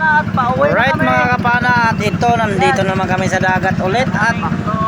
Alright mga kapana, at ito nandito naman kami sa dagat ulit at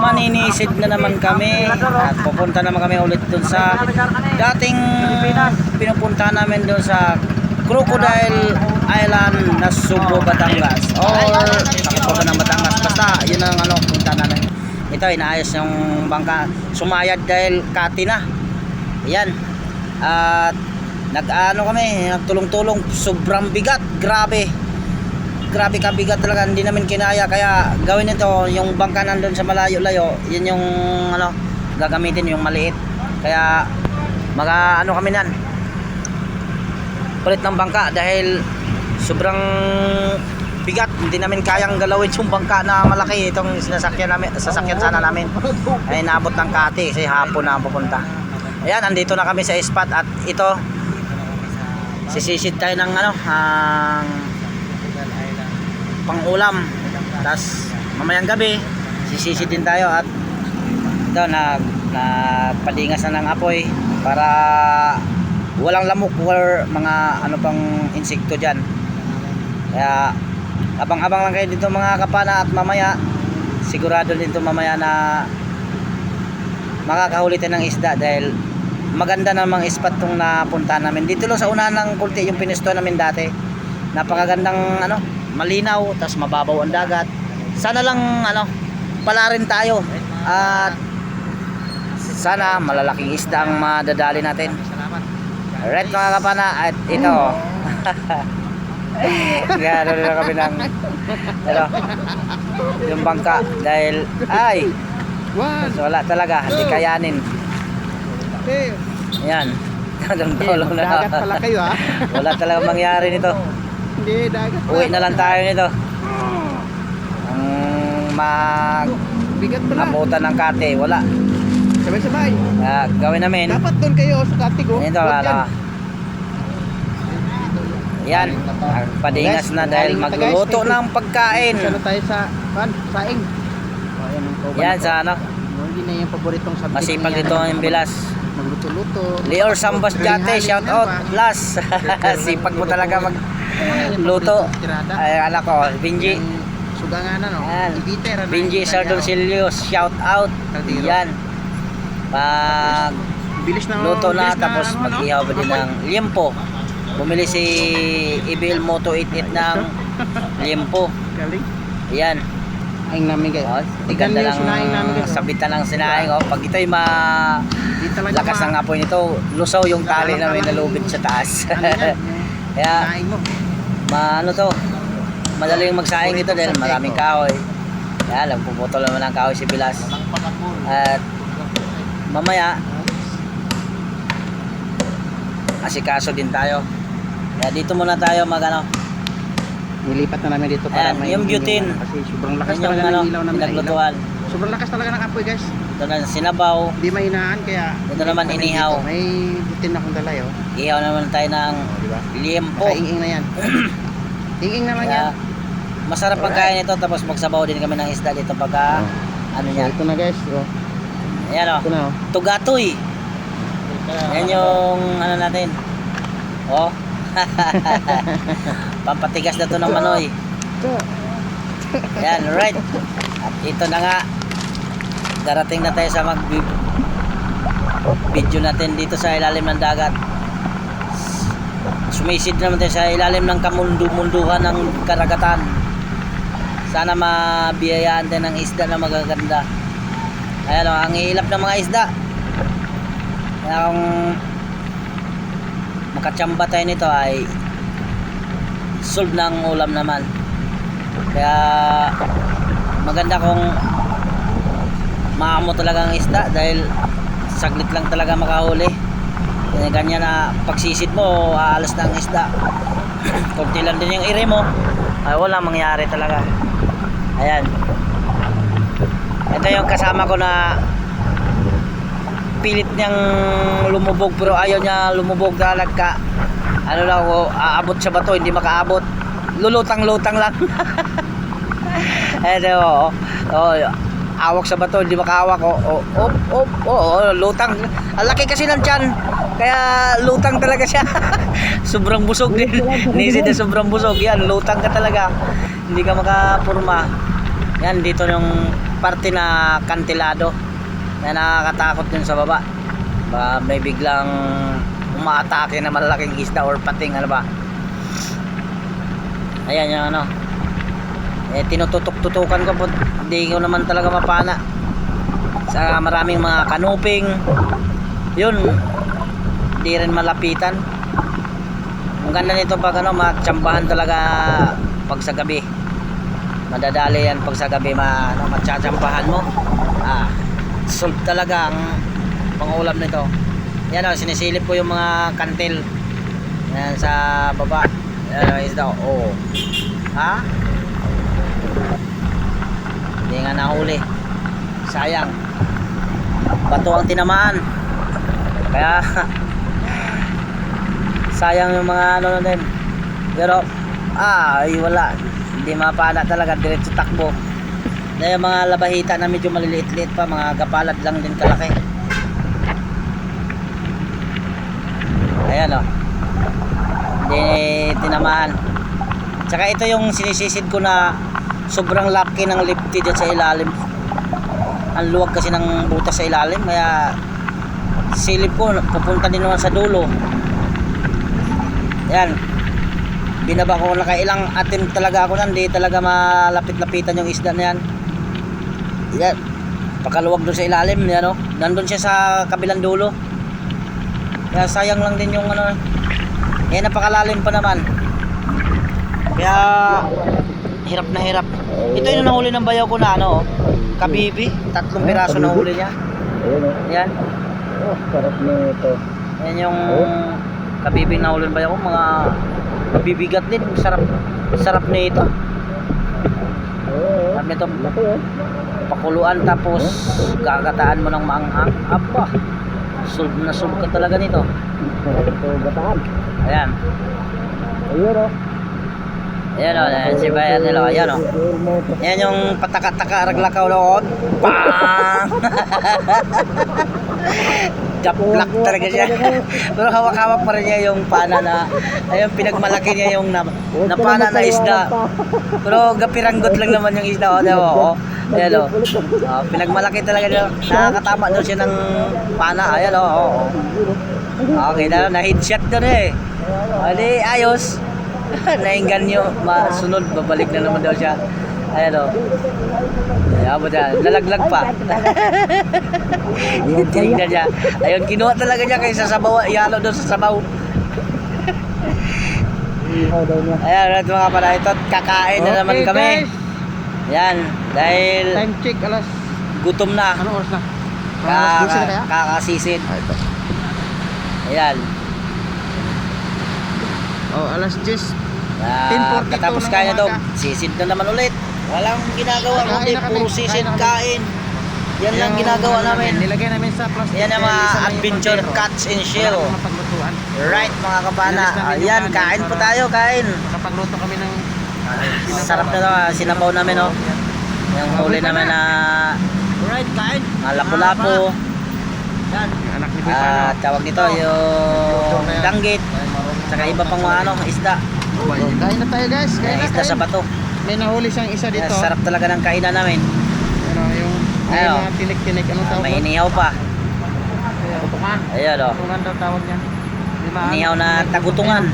maninisid na naman kami at pupunta naman kami ulit dun sa dating pinupunta namin dun sa Crocodile Island na Subo, Batangas or Subo ng Batangas, basta yun ang punta namin. Ito inaayos yung bangka, sumayad dahil kati na yan at kami, nagtulong-tulong, sobrang bigat, grabe kabigat talaga, hindi namin kinaya, kaya gawin ito, yung bangka nandun sa malayo-layo, yun yung gagamitin, yung maliit, kaya kami nan, palit ng bangka dahil sobrang bigat, hindi namin kayang galawin yung bangka na malaki, itong sasakyan sana namin, ay naabot ng kati, kasi hapon na pupunta. Ayan, andito na kami sa spot at ito, sisisid tayo ng pang-ulam. Tapos mamayang gabi sisisid din tayo at ito nagpadingas na ng apoy para walang lamok or mga pang insekto dyan. Kaya abang-abang lang kayo dito mga kapana at mamaya sigurado dito mamaya na makakahuli tayo ng isda dahil maganda namang spot tong napunta namin. Dito lang sa unahan ng kunti yung pinesto namin dati. Napakagandang malinaw, tas mababaw ang dagat. Sana lang pala rin tayo at sana malalaking isda ang madadali natin. Alright mga kapana, at ito gano'n na kami ng yung bangka dahil wala talaga, hindi kayanin. Yan. Tulong na. Dagat pala kayo ha. Wala talaga mangyari nito. Hindi, dagat pala. Uwi na lang tayo nito. Bigat pala. Abutan ng kate, wala. Sabay-sabay. Gawin namin. Dapat doon kayo sa Katigo. Ito, yan. Padingas na dahil magluluto ng pagkain. Sana tayo sa saing. Yan sa Hindi na yung paboritong subject. masipag dito ang bilas. Magluto-luto. Lior Sambas Jate, shout out. Plus, sipag mo talaga magluto. Ay, anak ko, Benji. Suganganan Benji Sardoncilios, shout out. Yan. Pag bilis na luto na, tapos mag-ihaw ba din ng liempo. Bumili si IBL Moto 88 ng liempo. Galing. Yan. Aing namin guys. Ganda lang sabitan ng sinaing. Pag ito'y lakas ang apoy nito, lusaw yung tali na may nalubid sa taas. Kaya to, madaling magsaing ito dahil maraming kahoy. Kaya nagpuputol naman ng kahoy si Bilas. At mamaya asikaso din tayo. Kaya dito muna tayo nilipat na namin dito para may yung butane. Kasi sobrang lakas yung talaga ng ilaw namin. Pinaglutuan. Sobrang lakas talaga ng apoy guys. Ito na sinabaw. Hindi mainaan kaya ito naman inihaw. May butane akong dala yo. Ihaw naman tayo ng liempo. Kainging na yan. Inging naman yan. Masarap pagkain ito, tapos magsabaw din kami ng isda dito pagka yan. Ito na guys. Ayan Ito na tugatoy. Yan yung natin. Pampatigas na to ng manoy. Yan, right. At ito na nga, darating na tayo sa video natin dito sa ilalim ng dagat. Sumisid naman tayo sa ilalim ng kamundu-munduhan ng karagatan. Sana mabiyayaan tayo ng isda na magaganda. Ayan ang ihilap ng mga isda. Kaya kung makatsamba tayo nito ay solve ng ulam naman. Kaya maganda kung maamo talaga ang isda dahil saglit lang talaga makahuli. Ganyan na pagsisid mo aalas na ang isda. Kunti lang din yung ire mo ay walang mangyari talaga. Ayan, ito yung kasama ko na pilit niyang lumubog pero ayaw niya lumubog dahil aabot sa bato, hindi makaabot, lulutang-lutang lang. Ito awak sa bato, hindi makahawak. Lutang. Ang laki kasi ng tiyan, kaya lutang talaga siya. Sobrang busog din. Nisid na sobrang busog. Yan, lutang ka talaga. Hindi ka makapurma. Yan, dito yung parte na kantilado. Yan, nakakatakot din sa baba. Baka may biglang umaatake na malalaking isda or pating, ano ba. Ayan yung ano. Tinututok-tutukan ko po. Hindi ko naman talaga mapana. Sa maraming mga kanuping. Yun, hindi rin malapitan. Ang ganda nito pag ano, matsambahan talaga pag sa gabi. Madadali yan pag sa gabi, matsatsambahan mo. Solve talaga ang pangulam nito. Yan o, sinisilip ko yung mga kantil. Yan sa baba. Yan o, isda. Oo. Ha? Hindi nga nahuli. Sayang. Bato ang tinamaan. Kaya sayang yung mga ano din. Pero ay wala. Hindi mapala talaga, diretso takbo. Na yung mga labahita na medyo maliliit-liit pa, mga gapalad lang din kalaki. Ayan o. Hindi tinamaan. Tsaka ito yung sinisisid ko na sobrang laki ng lifty dyan sa ilalim. Ang luwag kasi ng butas sa ilalim, kaya silip ko pupunta din naman sa dulo. Yan, binaba ko, nakailang attempt talaga ako nan, di talaga malapit-lapitan yung isda na yan. Yan, pakaluwag doon sa ilalim. Yan o, nandun siya sa kabilang dulo. Kaya sayang lang din yung ano. Yan, napakalalim pa naman. Kaya hirap na hirap. Ito yung nahuli ng bayaw ko na ano, kabibi. 3 piraso nahuli niya. Yan. Oh, sarap nito. Yan yung kabibing nahuli ng bayaw ko. Mga mabibigat din. Sarap na ito. Sarap nito. Pakuluan tapos gagataan mo ng maanghang. Aba, solve na solve ka talaga nito. Gataan. Ayan. Ayun o. Ayan o, ayan si bayan nila. Ayan o. Ayan yung pataka-taka raglakaw doon. Pang! Japlak talaga siya. Pero hawak-hawak pa rin niya yung pana na, ayun, pinagmalaki niya yung napana na isda. Pero gapiranggot lang naman yung isda. O, diba? O, ayan o. Pinagmalaki talaga niya. Nakakatama doon siya ng pana. Ayan o. Okay na, na-headshot doon eh. O, di, ayos. Nainggan nyo, masunod, babalik na naman daw siya. Ayan o. Ayan mo dyan, nalaglag pa. Tingnan niya. Ayun, kinuha talaga niya kaysa sabaw, ihalo doon sa sabaw. Ayan, mga pala, ito, kakain na naman Okay, kami. guys. Ayan, dahil Time check, alas. gutom na. Ano oras na? Alas 12 na kaya? Kakasisid. Ito. Ayan. Oh, alas 10. 10:42 Katapos ng kaya daw, umaga. sisid na naman ulit. Walang ginagawa Kain kundi na kami, puro sisid, kain na kami. kain. Yan lang ginagawa namin. Nilagay namin sa plastic. Yan ang mga adventure catch and shell. Right mga kapana. Ayan, kain po tayo, kain. Kapagluto kami ng Sarap na to, sinabaw namin oh. Yung huli namin na right, kain. lapu-lapu. Yan. Anak ni Pipano. Tawag nito yung danggit. Saka iba pang mga ano, isda. Kain na tayo guys. Kain na Isda sa bato. May nahuli siyang isa dito. Sarap talaga ng kainan namin. Ano yung Ayo. mga tinik-tinik. Anong tawag? May inihaw pa. Tagutungan. Ayan oh. Tagutungan daw tawag niyan. Inihaw na tagutungan.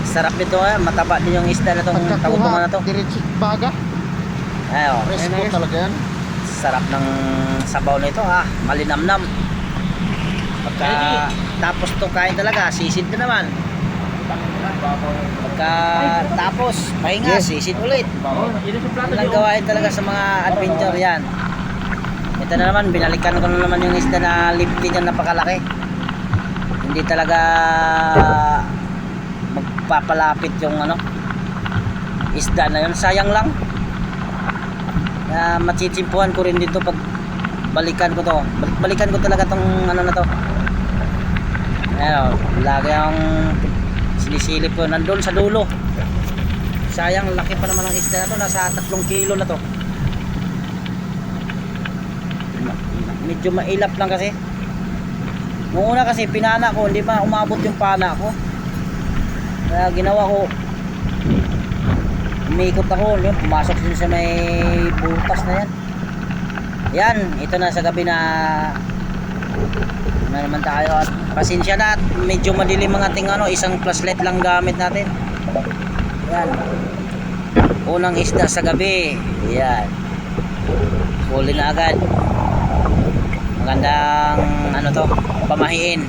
Sarap nito mataba din yung isda na tong tagutungan na to. Diretso baga. Ayo. Fresco talaga yan. Sarap ng sabaw nito malinamnam. Pagka tapos to kain talaga, sisid na naman. Pagka tapos, pahinga, sisid ulit. Yan lang gawain talaga sa mga adventure yan. Ito na naman, binalikan ko na naman yung isda na lifty dyan, napakalaki. Hindi talaga magpapalapit yung ano, isda na yun. Sayang lang. Matsitsimpuhan ko rin dito pag balikan ko to. Balikan ko talaga tong ano na to. Ayan, lagi ang sinisilip ko nandun sa dulo. Sayang, laki pa naman ng isda na to. Nasa 3 kilo na to. Medyo mailap lang kasi. Noong una kasi pinana ko, hindi pa umabot yung pana ko. Kaya ginawa ko, umikot ako, yun, pumasok din sa may butas na yan. Yan, ito na sa gabi na naman tayo at pasensya na at medyo madilim ang ating ano, isang flashlight lang gamit natin. Yan. Unang isda sa gabi. Yan. Huli na agad. Magandang ano to, pamahiin.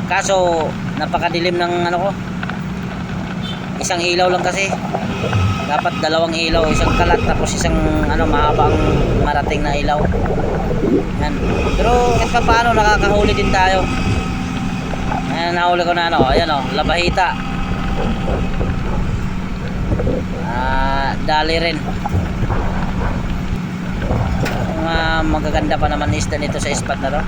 Kaso napakadilim ng ano ko. Isang ilaw lang kasi. Dapat dalawang ilaw, isang kalat tapos isang ano mahabang marating na ilaw. Yan. Pero kahit pa paano nakakahuli din tayo. Ayan, nahuli ko na ano, ayan o, labahita. Dali rin. Magaganda pa naman isda nito sa spot na to.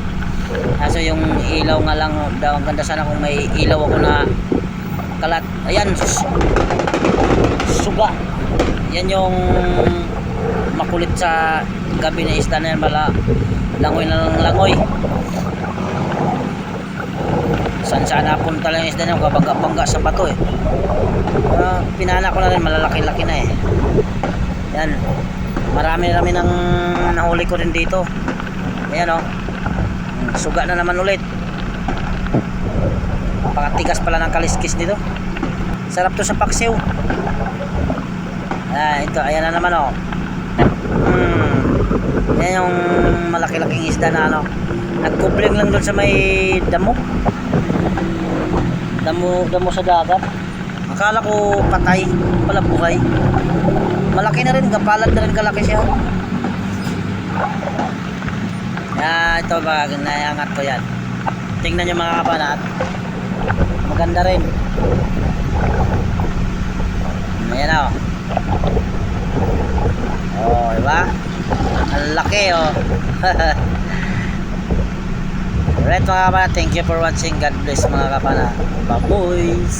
Kaso yung ilaw nga lang daw, ang ganda sana kung may ilaw ako na kalat. Ayan, suga. Yan yung makulit sa gabi na isda na yan, bala langoy na lang langoy. Saan napunta lang yung isda na, kabangga-bangga sa bato eh. Pinana ko na rin, malalaki-laki na eh. Yan, marami nang nahuli ko rin dito. Ayan o, suga na naman ulit. Pakatigas pala ng kaliskis dito. Sarap to sa paksiw. Ito, ayan na naman o. Yan yung malaki-laking isda na ano, nagkubling lang doon sa may damo sa dagat. Akala ko patay, pala buhay. Malaki na rin, kapalad na rin kalaki siya. Ito ba, nayangat ko yan. Tingnan nyo mga kapanat, maganda rin. Ayan o. Oh, diba? Ang laki oh. Alright mga kapana, thank you for watching. God bless mga kapana. Bye boys.